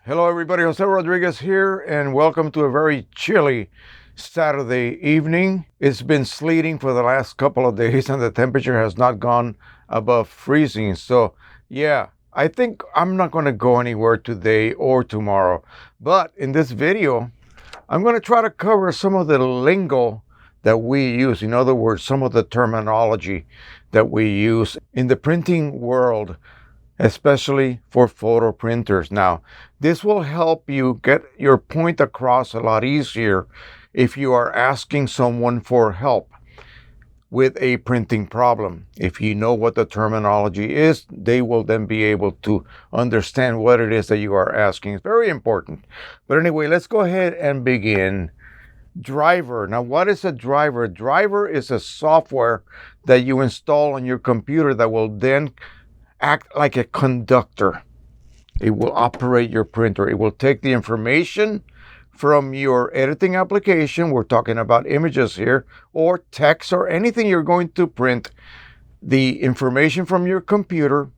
Hello everybody, Jose Rodriguez here, and welcome to a very chilly Saturday evening. It's been sleeting for the last couple of days and the temperature has not gone above freezing. So yeah, I think I'm not going to go anywhere today or tomorrow. But in this video, I'm going to try to cover some of the lingo that we use. In other words, some of the terminology that we use in the printing world, especially for photo printers. Now, this will help you get your point across a lot easier if you are asking someone for help with a printing problem. If you know what the terminology is, they will then be able to understand what it is that you are asking. It's very important. But anyway, let's go ahead and begin. Driver. Now, what is a driver? Driver is a software that you install on your computer that will then act like a conductor. It will operate your printer. It will take the information from your editing application. We're talking about images here, or text, or anything you're going to print. The information from your computer,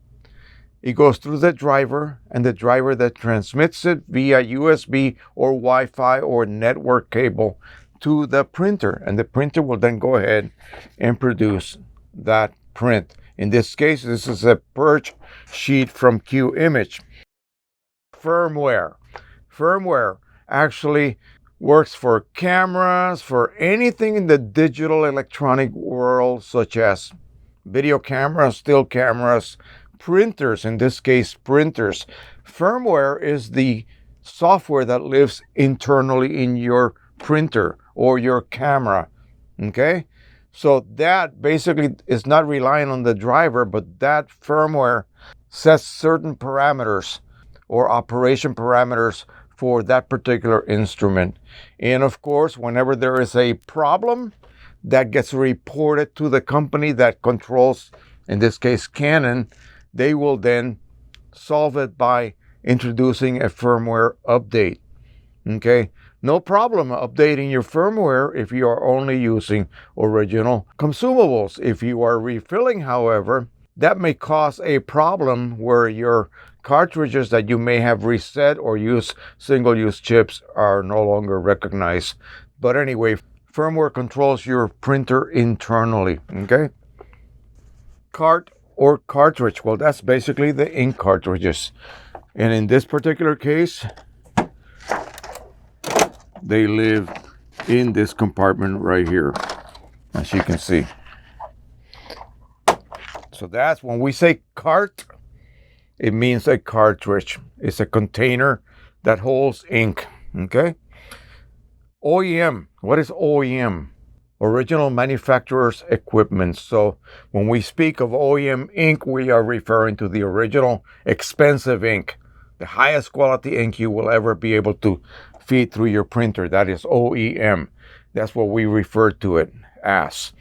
it goes through the driver, and the driver that transmits it via USB or Wi-Fi or network cable to the printer, and the printer will then go ahead and produce that print. In this case, this is a purge sheet from Qimage. Firmware. Firmware actually works for cameras, for anything in the digital electronic world, such as video cameras, still cameras, printers, in this case, printers. Firmware is the software that lives internally in your printer or your camera, okay? So that basically is not relying on the driver, but that firmware sets certain parameters or operation parameters for that particular instrument. And of course, whenever there is a problem, that gets reported to the company that controls, in this case, Canon. They will then solve it by introducing a firmware update. Okay? No problem updating your firmware if you are only using original consumables. If you are refilling, however, that may cause a problem where your cartridges that you may have reset or use single-use chips are no longer recognized. But anyway, firmware controls your printer internally, okay? Cart or cartridge, well, that's basically the ink cartridges. And in this particular case, they live in this compartment right here, as you can see. So that's when we say cart, it means a cartridge. It's a container that holds ink, okay? OEM, what is OEM? Original manufacturer's equipment. So when we speak of OEM ink, we are referring to the original expensive ink, the highest quality ink you will ever be able to feed through your printer. That is OEM. That's what we refer to it as.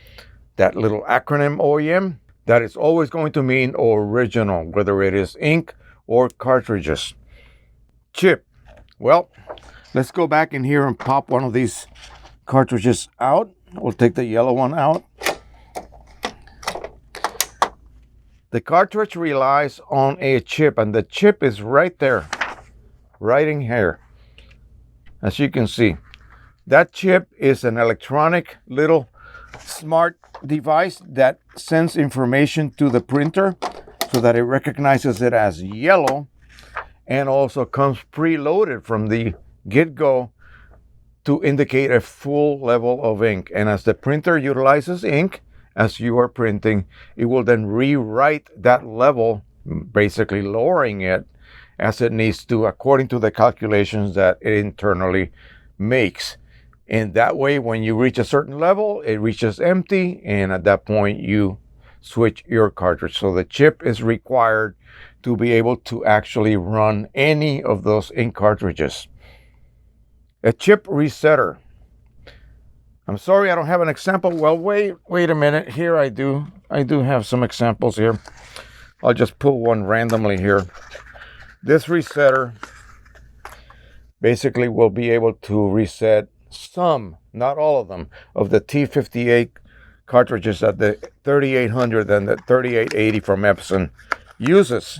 That little acronym OEM, that is always going to mean original, whether it is ink or cartridges. Chip. Well, let's go back in here and pop one of these cartridges out. We'll take the yellow one out. The cartridge relies on a chip, and the chip is right there, right in here. As you can see, that chip is an electronic little smart device that sends information to the printer so that it recognizes it as yellow, and also comes preloaded from the get-go to indicate a full level of ink. And as the printer utilizes ink as you are printing, it will then rewrite that level, basically lowering it as it needs to, according to the calculations that it internally makes. And that way, when you reach a certain level, it reaches empty, and at that point you switch your cartridge. So the chip is required to be able to actually run any of those ink cartridges. A chip resetter. I'm sorry I don't have an example. Well, wait a minute. Here I do have some examples here. I'll just pull one randomly here. This resetter basically will be able to reset some, not all of them, of the T58 cartridges that the 3800 and the 3880 from Epson uses.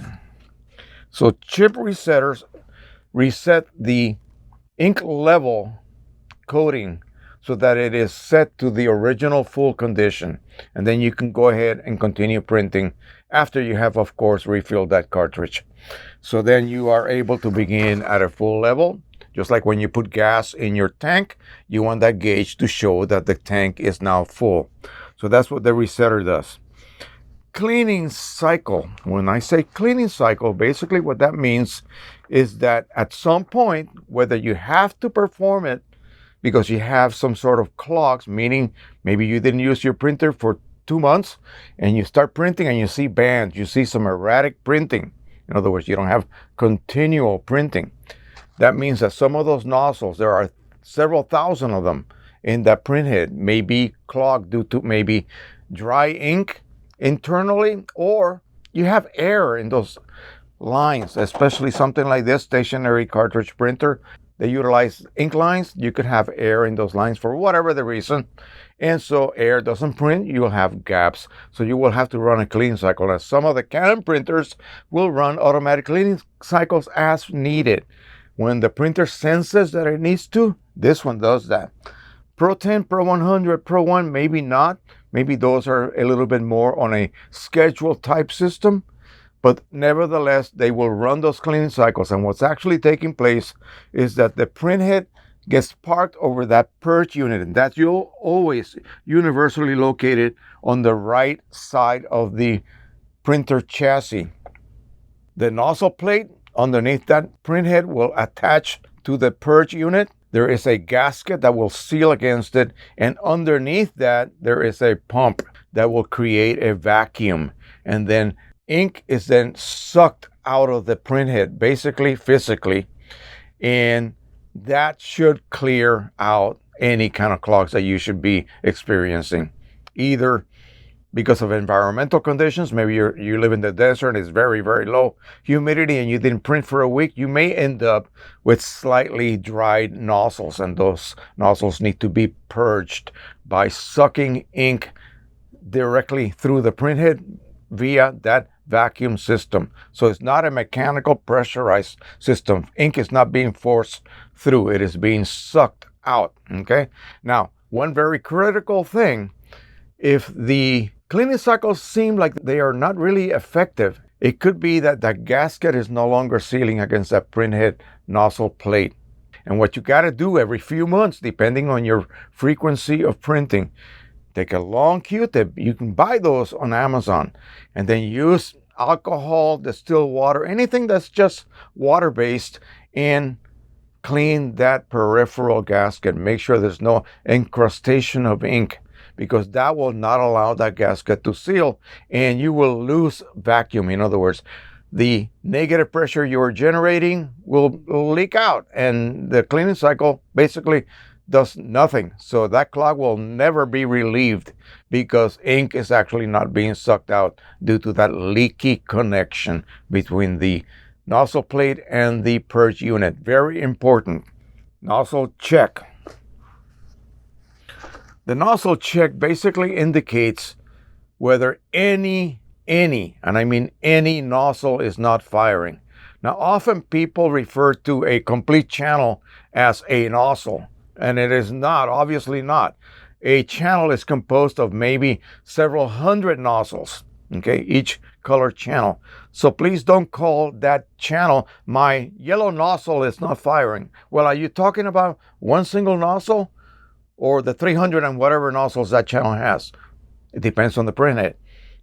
So chip resetters reset the ink level coating so that it is set to the original full condition, and then you can go ahead and continue printing after you have, of course, refilled that cartridge. So then you are able to begin at a full level. Just like when you put gas in your tank, you want that gauge to show that the tank is now full. So that's what the resetter does. Cleaning cycle. When I say cleaning cycle, basically what that means is that at some point, whether you have to perform it because you have some sort of clogs, meaning maybe you didn't use your printer for 2 months and you start printing and you see bands, you see some erratic printing. In other words, you don't have continual printing. That means that some of those nozzles, there are several thousand of them in that printhead, may be clogged due to maybe dry ink internally, or you have air in those lines, especially something like this stationary cartridge printer. They utilize ink lines. You could have air in those lines for whatever the reason. And so air doesn't print, you will have gaps. So you will have to run a clean cycle. Now, some of the Canon printers will run automatic cleaning cycles as needed. When the printer senses that it needs to, this one does that. Pro-10, Pro-100, Pro-1, maybe not. Maybe those are a little bit more on a schedule type system. But nevertheless, they will run those cleaning cycles. And what's actually taking place is that the printhead gets parked over that purge unit. And that's always universally located on the right side of the printer chassis. The nozzle plate underneath that printhead will attach to the purge unit. There is a gasket that will seal against it. And underneath that, there is a pump that will create a vacuum. And then ink is then sucked out of the printhead, basically physically, and that should clear out any kind of clogs that you should be experiencing, either because of environmental conditions. Maybe you live in the desert and it's very, very low humidity and you didn't print for a week. You may end up with slightly dried nozzles, and those nozzles need to be purged by sucking ink directly through the printhead via that vacuum system. So it's not a mechanical pressurized system. Ink is not being forced through. It is being sucked out. Okay. Now, one very critical thing, if the cleaning cycles seem like they are not really effective, it could be that the gasket is no longer sealing against that printhead nozzle plate. And what you got to do every few months, depending on your frequency of printing, take a long Q-tip. You can buy those on Amazon, and then use alcohol, distilled water, anything that's just water-based, and clean that peripheral gasket. Make sure there's no incrustation of ink, because that will not allow that gasket to seal, and you will lose vacuum. In other words, the negative pressure you're generating will leak out, and the cleaning cycle basically does nothing. So that clog will never be relieved because ink is actually not being sucked out due to that leaky connection between the nozzle plate and the purge unit. Very important. Nozzle check. The nozzle check basically indicates whether any, and I mean any nozzle is not firing. Now, often people refer to a complete channel as a nozzle. And it is not, obviously not. A channel is composed of maybe several hundred nozzles, okay, each color channel. So please don't call that channel, my yellow nozzle is not firing. Well, are you talking about one single nozzle or the 300 and whatever nozzles that channel has? It depends on the printhead,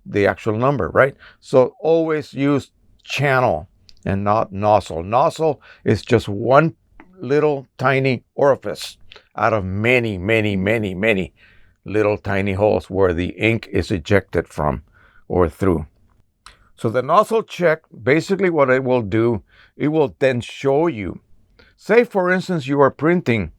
the actual number, right? So always use channel and not nozzle. Nozzle is just one little tiny orifice out of many, many, many, many little tiny holes where the ink is ejected from or through. So the nozzle check, basically what it will do, it will then show you. Say, for instance, you are printing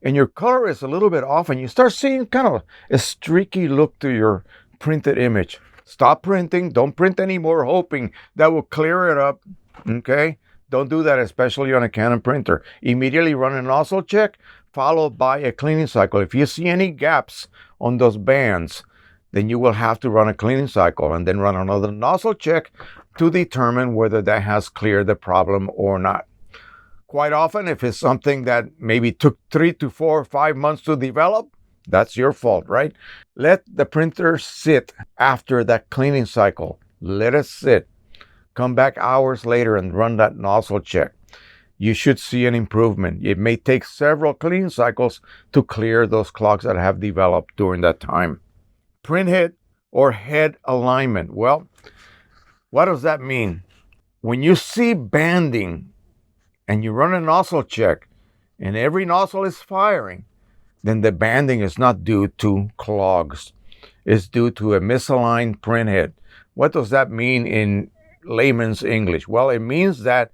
and your color is a little bit off and you start seeing kind of a streaky look to your printed image. Stop printing. Don't print anymore, hoping that will clear it up. Okay? Don't do that, especially on a Canon printer. Immediately run a nozzle check. followed by a cleaning cycle. If you see any gaps on those bands, then you will have to run a cleaning cycle and then run another nozzle check to determine whether that has cleared the problem or not. Quite often, if it's something that maybe took 3 to 4 or 5 months to develop, that's your fault, right? Let the printer sit after that cleaning cycle. Let it sit. Come back hours later and run that nozzle check. You should see an improvement. It may take several cleaning cycles to clear those clogs that have developed during that time. Print head or head alignment. Well, what does that mean? When you see banding and you run a nozzle check and every nozzle is firing, then the banding is not due to clogs. It's due to a misaligned print head. What does that mean in layman's English? Well, it means that,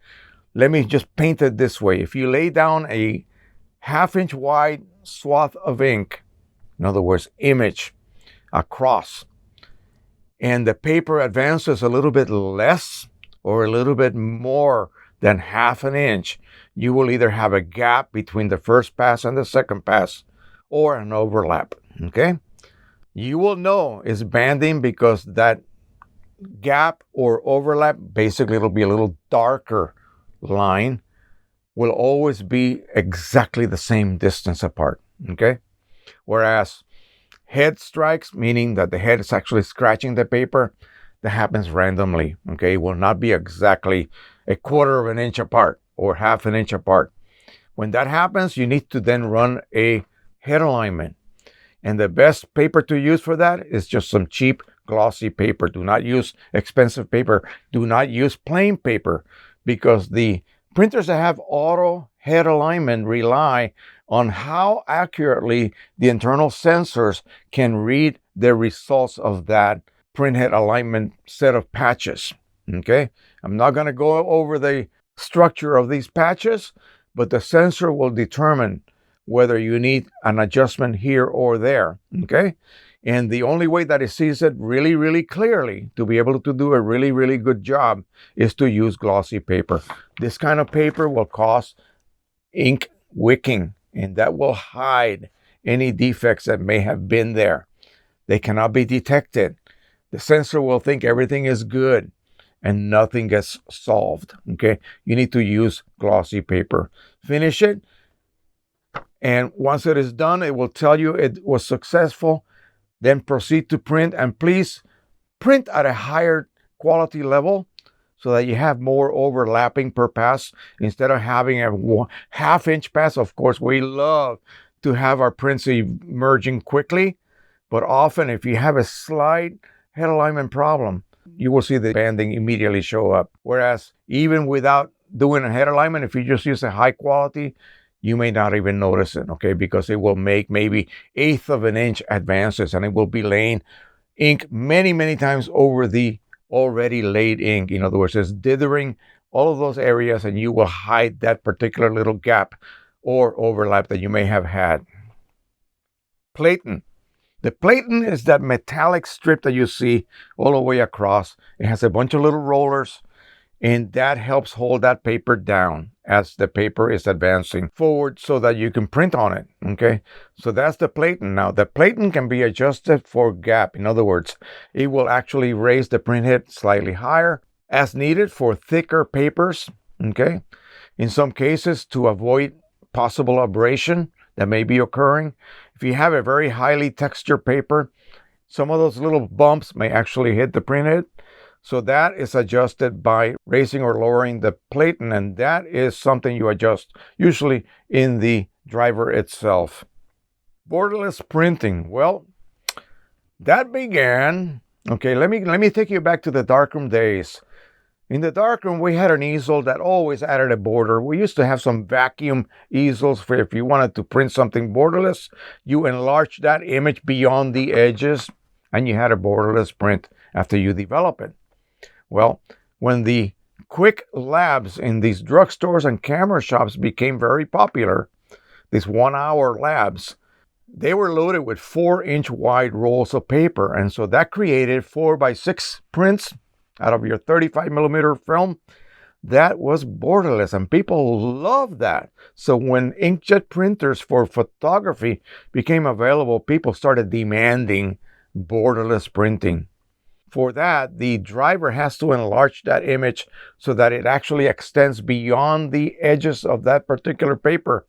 let me just paint it this way. If you lay down a 1/2 inch wide swath of ink, in other words, image, across, and the paper advances a little bit less or a little bit more than 1/2 an inch, you will either have a gap between the first pass and the second pass or an overlap, okay? You will know it's banding because that gap or overlap, basically it'll be a little darker line, will always be exactly the same distance apart, okay? Whereas head strikes, meaning that the head is actually scratching the paper, that happens randomly, okay? It will not be exactly 1/4 of an inch apart or 1/2 an inch apart. When that happens, you need to then run a head alignment. And the best paper to use for that is just some cheap glossy paper. Do not use expensive paper. Do not use plain paper, because the printers that have auto head alignment rely on how accurately the internal sensors can read the results of that print head alignment set of patches. Okay, I'm not going to go over the structure of these patches, but the sensor will determine whether you need an adjustment here or there. Okay, and the only way that it sees it really, really clearly to be able to do a really, really good job is to use glossy paper. This kind of paper will cause ink wicking, and that will hide any defects that may have been there. They cannot be detected. The sensor will think everything is good and nothing gets solved. Okay, you need to use glossy paper. Finish it, and once it is done, it will tell you it was successful. Then proceed to print, and please print at a higher quality level so that you have more overlapping per pass instead of having a 1/2 inch pass. Of course, we love to have our prints emerging quickly, but often if you have a slight head alignment problem, you will see the banding immediately show up. Whereas even without doing a head alignment, if you just use a high quality, you may not even notice it, okay? Because it will make maybe 1/8 of an inch advances, and it will be laying ink many, many times over the already laid ink. In other words, it's dithering all of those areas, and you will hide that particular little gap or overlap that you may have had. Platen. The platen is that metallic strip that you see all the way across. It has a bunch of little rollers, and that helps hold that paper down as the paper is advancing forward so that you can print on it, okay? So that's the platen. Now, the platen can be adjusted for gap. In other words, it will actually raise the print head slightly higher as needed for thicker papers, okay? In some cases, to avoid possible abrasion that may be occurring. If you have a very highly textured paper, some of those little bumps may actually hit the print head. So that is adjusted by raising or lowering the platen, and that is something you adjust usually in the driver itself. Borderless printing. Well, that began, okay, let me take you back to the darkroom days. In the darkroom, we had an easel that always added a border. We used to have some vacuum easels for if you wanted to print something borderless, you enlarge that image beyond the edges, and you had a borderless print after you develop it. Well, when the quick labs in these drugstores and camera shops became very popular, these 1-hour labs, they were loaded with 4-inch wide rolls of paper. And so that created 4x6 prints out of your 35 millimeter film that was borderless, and people loved that. So when inkjet printers for photography became available, people started demanding borderless printing. For that, the driver has to enlarge that image so that it actually extends beyond the edges of that particular paper.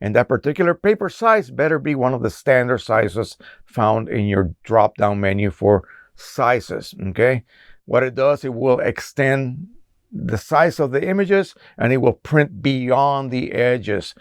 And that particular paper size better be one of the standard sizes found in your drop-down menu for sizes, okay? What it does, it will extend the size of the images and it will print beyond the edges.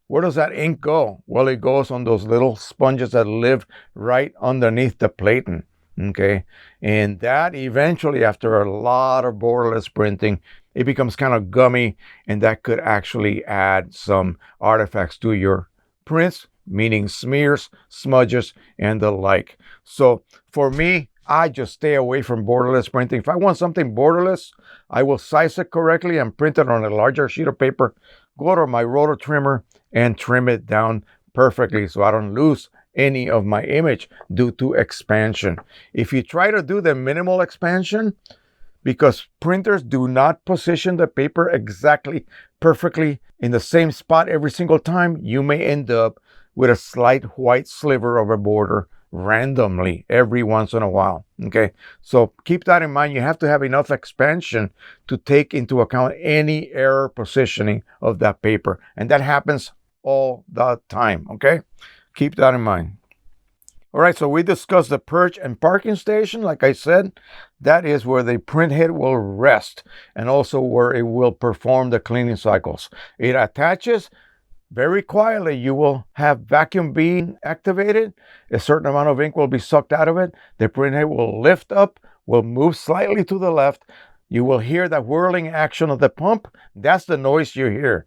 Where does that ink go? Well, it goes on those little sponges that live right underneath the platen, okay? And that eventually, after a lot of borderless printing, it becomes kind of gummy, and that could actually add some artifacts to your prints, meaning smears, smudges, and the like. So for me, I just stay away from borderless printing. If I want something borderless, I will size it correctly and print it on a larger sheet of paper, go to my rotor trimmer and trim it down perfectly so I don't lose any of my image due to expansion. If you try to do the minimal expansion, because printers do not position the paper exactly perfectly in the same spot every single time, you may end up with a slight white sliver of a border randomly every once in a while. Okay, so keep that in mind. You have to have enough expansion to take into account any error positioning of that paper, and that happens all the time. Okay, keep that in mind. All right, so we discussed the perch and parking station. Like I said, that is where the print head will rest and also where it will perform the cleaning cycles. It attaches very quietly. You will have vacuum being activated. A certain amount of ink will be sucked out of it. The print head will lift up, will move slightly to the left. You will hear that whirling action of the pump. That's the noise you hear.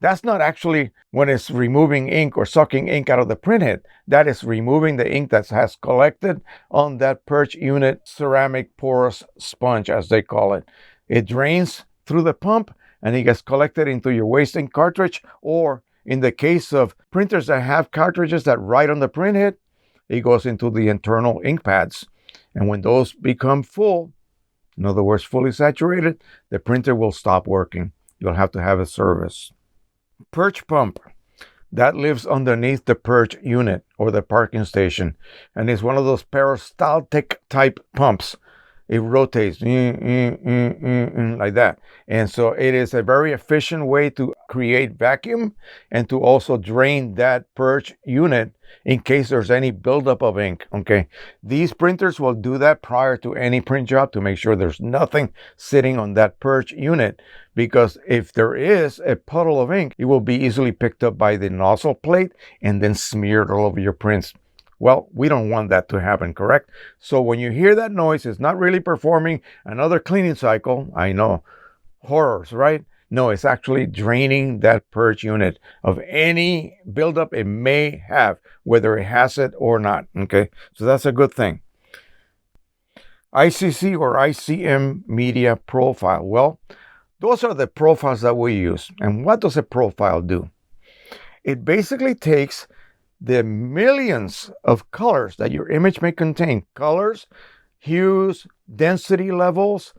That's not actually when it's removing ink or sucking ink out of the printhead. That is removing the ink that has collected on that perch unit ceramic porous sponge, as they call it. It drains through the pump and it gets collected into your waste ink cartridge, or in the case of printers that have cartridges that write on the printhead, it goes into the internal ink pads. And when those become full, in other words, fully saturated, the printer will stop working. You'll have to have a service. Perch pump, that lives underneath the perch unit or the parking station, and it's one of those peristaltic type pumps. It rotates like that, and so it is a very efficient way to create vacuum and to also drain that perch unit in case there's any buildup of ink. Okay, these printers will do that prior to any print job to make sure there's nothing sitting on that perch unit, because if there is a puddle of ink, it will be easily picked up by the nozzle plate and then smeared all over your prints. Well, we don't want that to happen, correct? So when you hear that noise, it's not really performing another cleaning cycle. I know, horrors, right? No, it's actually draining that perch unit of any buildup it may have, whether it has it or not, okay? So that's a good thing. ICC or ICM media profile. Well, those are the profiles that we use. And what does a profile do? It basically takes the millions of colors that your image may contain, colors, hues, density levels,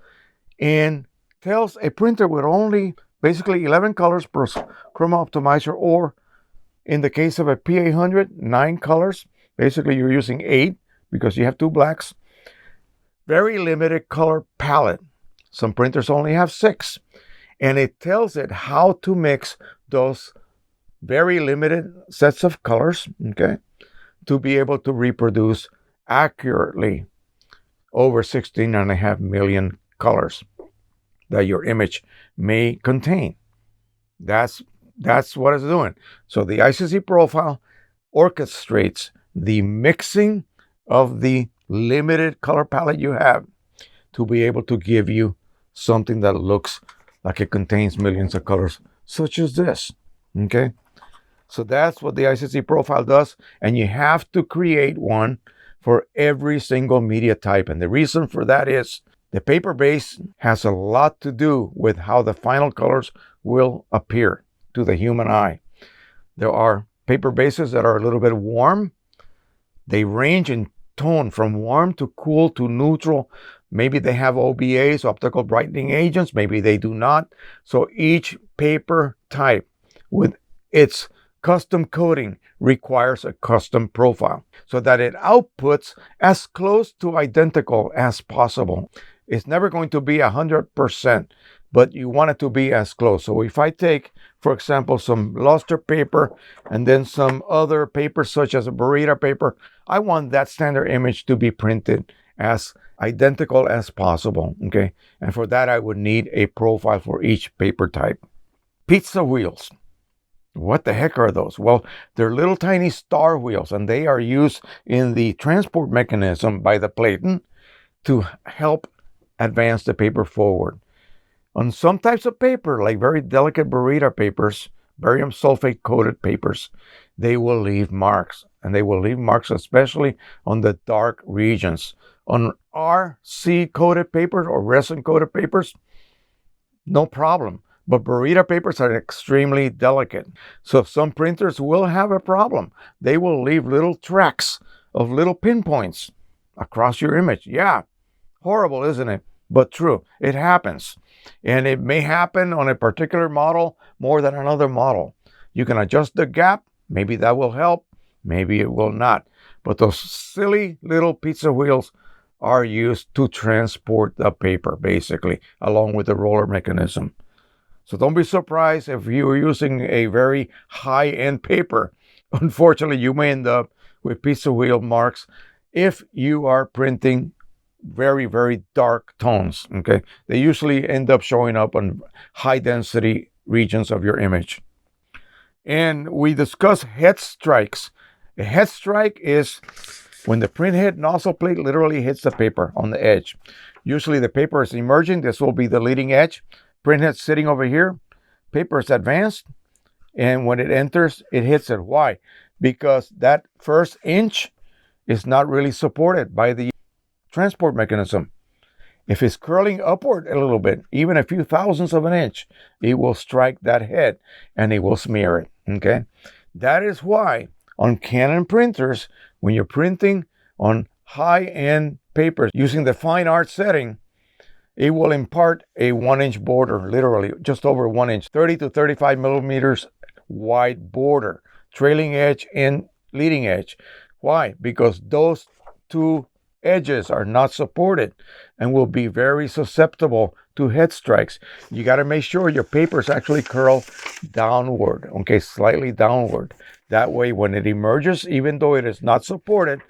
and tells a printer with only basically 11 colors per chroma optimizer, or in the case of a P800, 9 colors. Basically, you're using 8 because you have 2 blacks. Very limited color palette. Some printers only have 6. And it tells it how to mix those very limited sets of colors, okay, to be able to reproduce accurately over 16.5 million colors that your image may contain. That's what it's doing. So the ICC profile orchestrates the mixing of the limited color palette you have to be able to give you something that looks like it contains millions of colors, such as this, okay? So that's what the ICC profile does, and you have to create one for every single media type. And the reason for that is the paper base has a lot to do with how the final colors will appear to the human eye. There are paper bases that are a little bit warm. They range in tone from warm to cool to neutral Maybe they have OBAs, optical brightening agents. Maybe they do not. So each paper type with its custom coating requires a custom profile so that it outputs as close to identical as possible. It's never going to be 100%, but you want it to be as close. So if I take, for example, some luster paper and then some other paper such as a burrito paper, I want that standard image to be printed as identical as possible, okay? And for that, I would need a profile for each paper type. Pizza wheels. What the heck are those? Well, they're little tiny star wheels, and they are used in the transport mechanism by the platen to help advance the paper forward. On some types of paper, like very delicate burrito papers, barium sulfate coated papers, they will leave marks, and they will leave marks especially on the dark regions. On RC coated papers or resin coated papers, no problem. But burrito papers are extremely delicate. So some printers will have a problem. They will leave little tracks of little pinpoints across your image. Yeah, horrible, isn't it? But true, it happens. And it may happen on a particular model more than another model. You can adjust the gap. Maybe that will help. Maybe it will not. But those silly little pizza wheels are used to transport the paper, basically, along with the roller mechanism. So don't be surprised if you are using a very high-end paper. Unfortunately, you may end up with pizza wheel marks if you are printing very, very dark tones, okay? They usually end up showing up on high-density regions of your image. And we discuss head strikes. A head strike is when the printhead nozzle plate literally hits the paper on the edge. Usually the paper is emerging. This will be the leading edge. Printhead sitting over here, paper is advanced, and when it enters, it hits it. Why? Because that first inch is not really supported by the transport mechanism. If it's curling upward a little bit, even a few thousandths of an inch, it will strike that head and it will smear it, okay? That is why on Canon printers, when you're printing on high-end papers using the fine art setting, it will impart a 1-inch border, literally just over 1 inch, 30 to 35 millimeters wide border, trailing edge and leading edge. Why? Because those two edges are not supported and will be very susceptible to head strikes. You got to make sure your papers actually curl downward, okay, slightly downward. That way, when it emerges, even though it is not supported,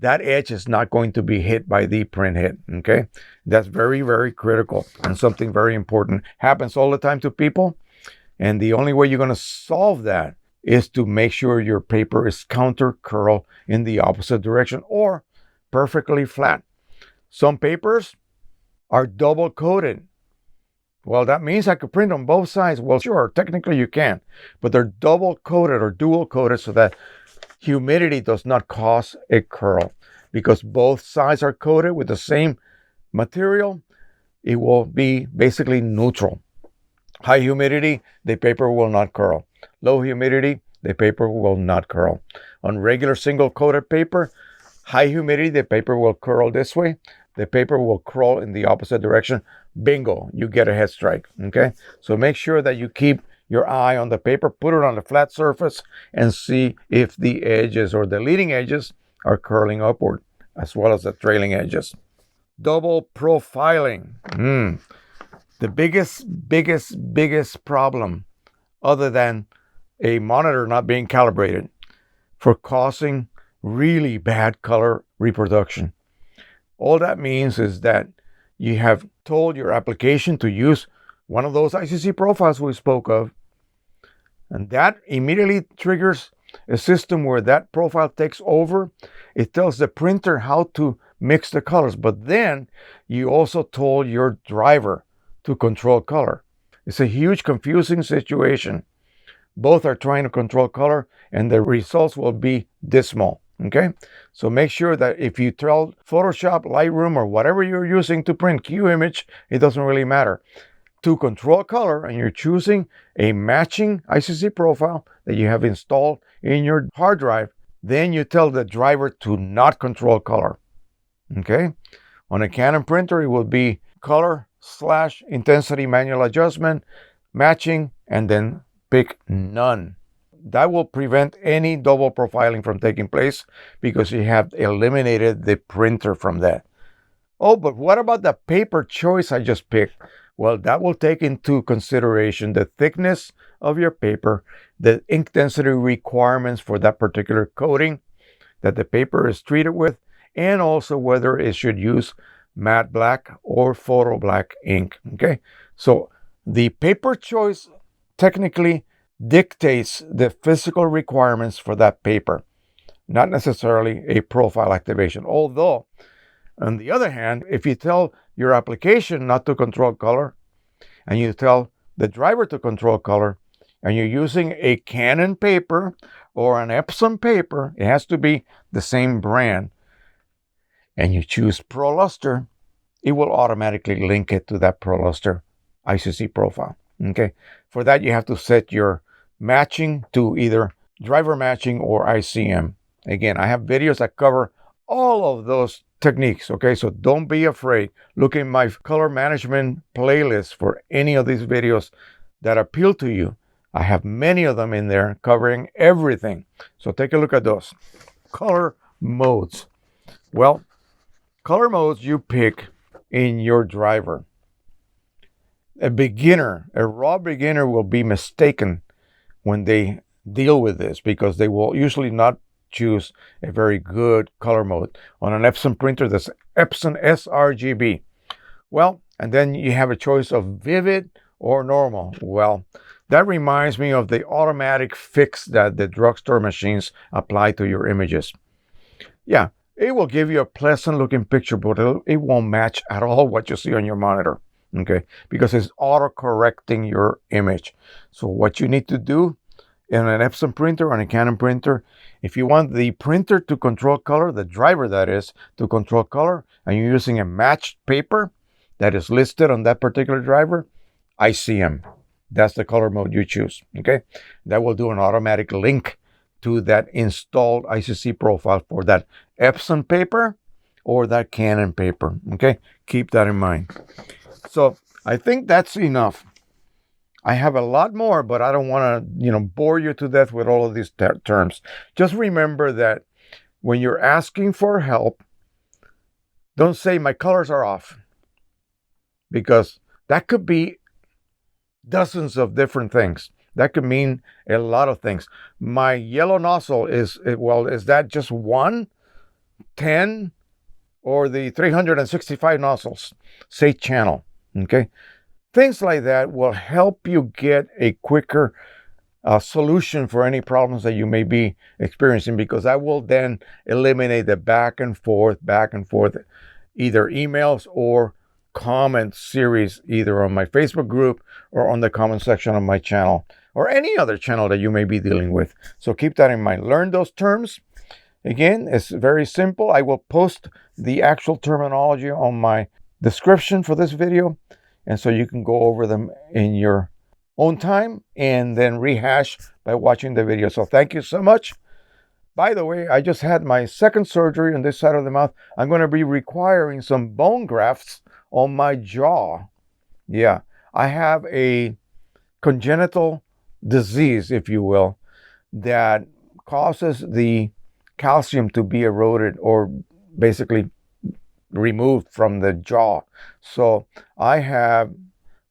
that edge is not going to be hit by the printhead, okay? That's very, very critical and something very important. Happens all the time to people, and the only way you're going to solve that is to make sure your paper is counter curl in the opposite direction or perfectly flat. Some papers are double coated. Well, that means I could print on both sides. Well, sure, technically you can, but they're double coated or dual coated so that humidity does not cause a curl. Because both sides are coated with the same material, it will be basically neutral. High humidity, the paper will not curl. Low humidity, the paper will not curl. On regular single coated paper, high humidity, the paper will curl this way. The paper will curl in the opposite direction. Bingo, you get a head strike, okay? So make sure that you keep your eye on the paper, put it on a flat surface, and see if the edges or the leading edges are curling upward, as well as the trailing edges. Double profiling. The biggest problem, other than a monitor not being calibrated, for causing really bad color reproduction. All that means is that you have told your application to use one of those ICC profiles we spoke of, and that immediately triggers a system where that profile takes over. It tells the printer how to mix the colors, but then you also told your driver to control color. It's a huge confusing situation. Both are trying to control color and the results will be dismal, okay? So make sure that if you tell Photoshop, Lightroom, or whatever you're using to print Qimage, it doesn't really matter, to control color, and you're choosing a matching ICC profile that you have installed in your hard drive, then you tell the driver to not control color, okay? On a Canon printer, it will be color/intensity manual adjustment, matching, and then pick none. That will prevent any double profiling from taking place because you have eliminated the printer from that. Oh, but what about the paper choice I just picked? Well, that will take into consideration the thickness of your paper, the ink density requirements for that particular coating that the paper is treated with, and also whether it should use matte black or photo black ink. Okay, so the paper choice technically dictates the physical requirements for that paper, not necessarily a profile activation. Although, on the other hand, if you tell your application not to control color, and you tell the driver to control color, and you're using a Canon paper or an Epson paper, it has to be the same brand, and you choose ProLuster, it will automatically link it to that ProLuster ICC profile. Okay, for that you have to set your matching to either driver matching or ICM. Again, I have videos that cover all of those techniques. Okay, so don't be afraid. Look in my color management playlist for any of these videos that appeal to you. I have many of them in there covering everything. So take a look at those. Color modes. Well, color modes you pick in your driver. A beginner, a raw beginner will be mistaken when they deal with this because they will usually not choose a very good color mode. On an Epson printer, that's Epson sRGB. Well, and then you have a choice of vivid or normal. Well, that reminds me of the automatic fix that the drugstore machines apply to your images. Yeah, it will give you a pleasant looking picture, but it won't match at all what you see on your monitor. Okay, because it's auto-correcting your image. So what you need to do in an Epson printer, on a Canon printer, if you want the printer to control color, the driver that is, to control color, and you're using a matched paper that is listed on that particular driver, ICM. That's the color mode you choose. Okay, that will do an automatic link to that installed ICC profile for that Epson paper or that Canon paper. Okay, keep that in mind. So I think that's enough. I have a lot more, but I don't want to, bore you to death with all of these terms. Just remember that when you're asking for help, don't say my colors are off, because that could be dozens of different things. That could mean a lot of things. My yellow nozzle is that just 1, 10, or the 365 nozzles? Say channel. Okay, things like that will help you get a quicker solution for any problems that you may be experiencing, because I will then eliminate the back and forth, either emails or comment series, either on my Facebook group or on the comment section of my channel or any other channel that you may be dealing with. So keep that in mind. Learn those terms. Again, it's very simple. I will post the actual terminology on my description for this video, and so you can go over them in your own time and then rehash by watching the video. So thank you so much. By the way, I just had my second surgery on this side of the mouth. I'm going to be requiring some bone grafts on my jaw. Yeah, I have a congenital disease, if you will, that causes the calcium to be eroded or basically removed from the jaw. So I have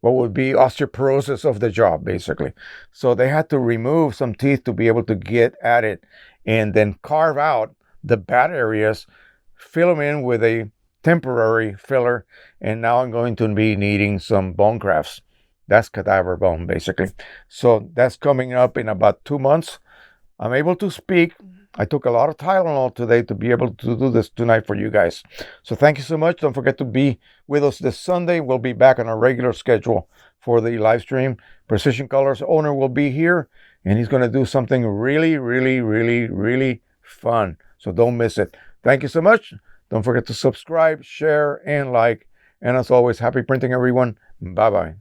what would be osteoporosis of the jaw, basically. So they had to remove some teeth to be able to get at it and then carve out the bad areas, fill them in with a temporary filler, and now I'm going to be needing some bone grafts. That's cadaver bone, basically. So that's coming up in about 2 months. I'm able to speak. I took a lot of Tylenol today to be able to do this tonight for you guys. So thank you so much. Don't forget to be with us this Sunday. We'll be back on our regular schedule for the live stream. Precisioncolors owner will be here, and he's going to do something really, really, really, really fun. So don't miss it. Thank you so much. Don't forget to subscribe, share, and like. And as always, happy printing, everyone. Bye-bye.